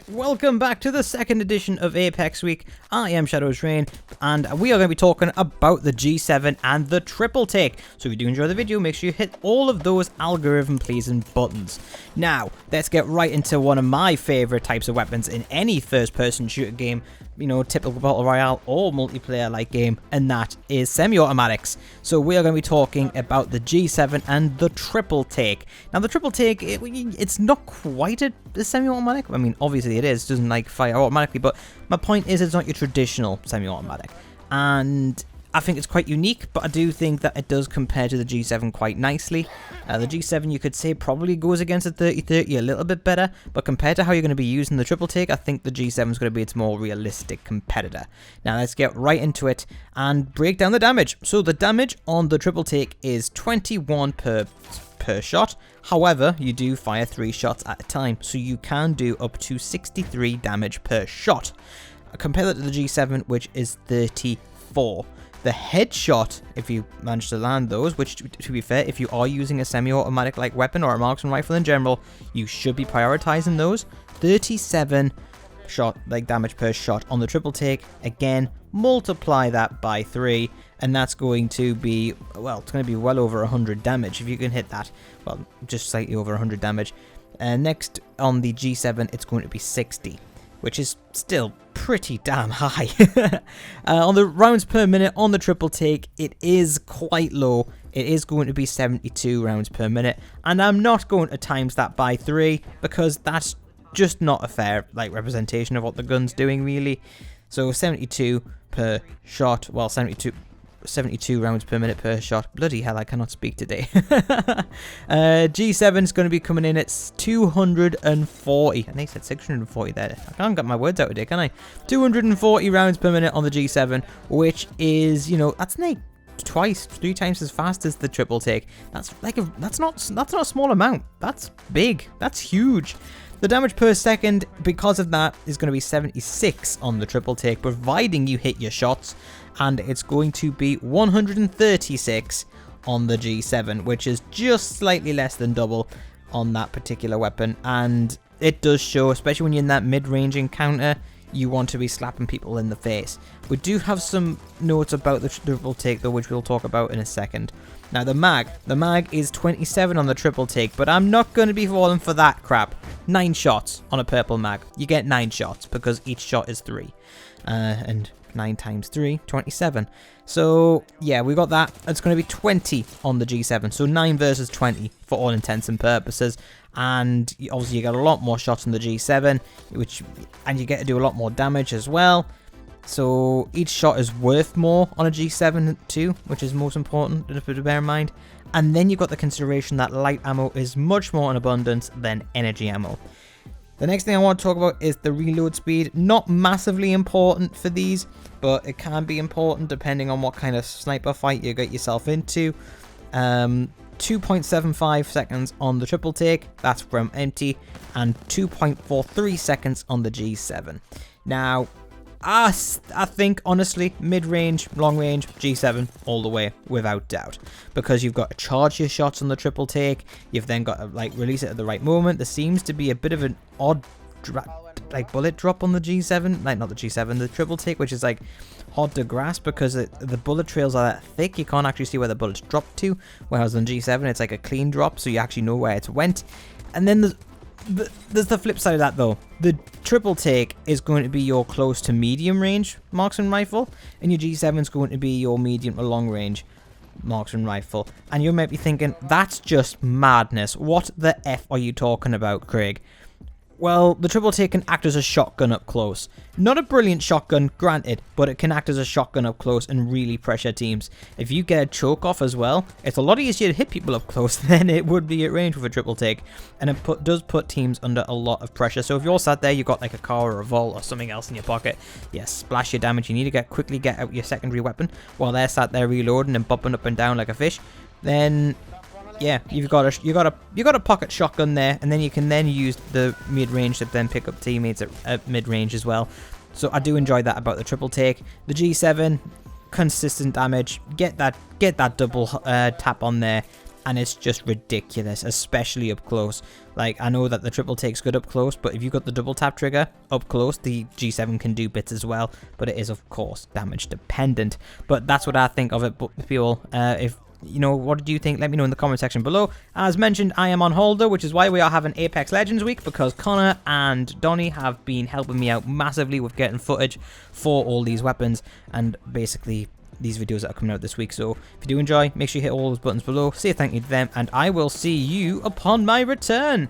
Welcome back to the second edition of Apex Week. I am ShadowsReign, and we are going to be talking about the G7 and the triple take. So if you do enjoy the video, make sure you hit all of those algorithm pleasing buttons. Now, let's get right into one of my favorite types of weapons in any first-person shooter game, you know, typical battle royale or multiplayer-like game, and that is semi-automatics. So we are going to be talking about the G7 and the triple take. Now, the triple take, it's not quite a semi-automatic. I mean, obviously it is, doesn't like fire automatically, but my point is it's not your traditional semi-automatic, and I think it's quite unique, but I do think that it does compare to the G7 quite nicely. The G7, you could say, probably goes against the 30-30 a little bit better, but compared to how you're going to be using the triple take, I think the G7 is going to be its more realistic competitor. Now let's get right into it and break down the damage. So the damage on the triple take is 21 per shot. However, you do fire 3 shots at a time, so you can do up to 63 damage per shot. Compare that to the G7, which is 34. The headshot, if you manage to land those, which to be fair, if you are using a semi-automatic like weapon or a marksman rifle in general, you should be prioritizing those. 37 shot like damage per shot on the triple take. Again, multiply that by 3, and that's going to be, well, it's going to be well over 100 damage if you can hit that. Well, just slightly over 100 damage. Next on the G7, it's going to be 60, which is still pretty damn high. On the rounds per minute on the triple take, it is quite low. It is going to be 72 rounds per minute, and I'm not going to times that by 3 because that's just not a fair representation of what the gun's doing, really. So 72 per shot, well, 72 rounds per minute per shot. Bloody hell, I cannot speak today. G7 is going to be coming in at 240. And they said 640 there. I can't get my words out today, can I? 240 rounds per minute on the G7, which is, you know, that's like twice, 3 times as fast as the triple take. That's not a small amount. That's big. That's huge. The damage per second, because of that, is going to be 76 on the triple take, providing you hit your shots, and it's going to be 136 on the G7, which is just slightly less than double on that particular weapon. And it does show, especially when you're in that mid-range encounter, you want to be slapping people in the face. We do have some notes about the triple take though, which we'll talk about in a second. Now the mag is 27 on the triple take, but I'm not going to be falling for that crap. 9 shots on a purple mag. You get 9 shots because each shot is 3. And 9 times 3, 27. So yeah, we got that. It's going to be 20 on the G7. So 9 versus 20 for all intents and purposes. And obviously you get a lot more shots on the G7, and you get to do a lot more damage as well. So each shot is worth more on a G7 too, which is most important to bear in mind. And then you've got the consideration that light ammo is much more in abundance than energy ammo. The next thing I want to talk about is the reload speed. Not massively important for these, but it can be important depending on what kind of sniper fight you get yourself into. 2.75 seconds on the triple take, that's from empty, and 2.43 seconds on the G7. Now, I think, honestly, mid-range, long-range, G7 all the way, without doubt. Because you've got to charge your shots on the triple take, you've then got to, release it at the right moment. There seems to be a bit of an odd, bullet drop on the G7. Not the G7, the triple take, which is, hard to grasp because the bullet trails are that thick. You can't actually see where the bullets drop to. Whereas on G7, it's like a clean drop, so you actually know where it went. And then there's the flip side of that though. The triple take is going to be your close to medium range marksman rifle, and your G7 is going to be your medium to long range marksman rifle. And you might be thinking, that's just madness. What the F are you talking about, Craig? Well, the triple take can act as a shotgun up close. Not a brilliant shotgun, granted, but it can act as a shotgun up close and really pressure teams. If you get a choke off as well, it's a lot easier to hit people up close than it would be at range with a triple take. And it does put teams under a lot of pressure. So if you're sat there, you've got like a car or a vault or something else in your pocket, yeah, splash your damage. You need to quickly get out your secondary weapon while they're sat there reloading and bopping up and down like a fish. Then yeah, you got a pocket shotgun there, and then you can then use the mid-range to then pick up teammates at mid-range as well. So I do enjoy that about the triple take. The G7, consistent damage, get that double tap on there, and it's just ridiculous, especially up close. Like, I know that the triple take's good up close, but if you've got the double tap trigger up close, the G7 can do bits as well, but it is, of course, damage dependent. But that's what I think of it, people. If you know, what do you think? Let me know in the comment section below. As mentioned, I am on holder, which is why we are having Apex Legends week, because Connor and Donnie have been helping me out massively with getting footage for all these weapons, and basically these videos that are coming out this week. So if you do enjoy, make sure you hit all those buttons below, say thank you to them, and I will see you upon my return.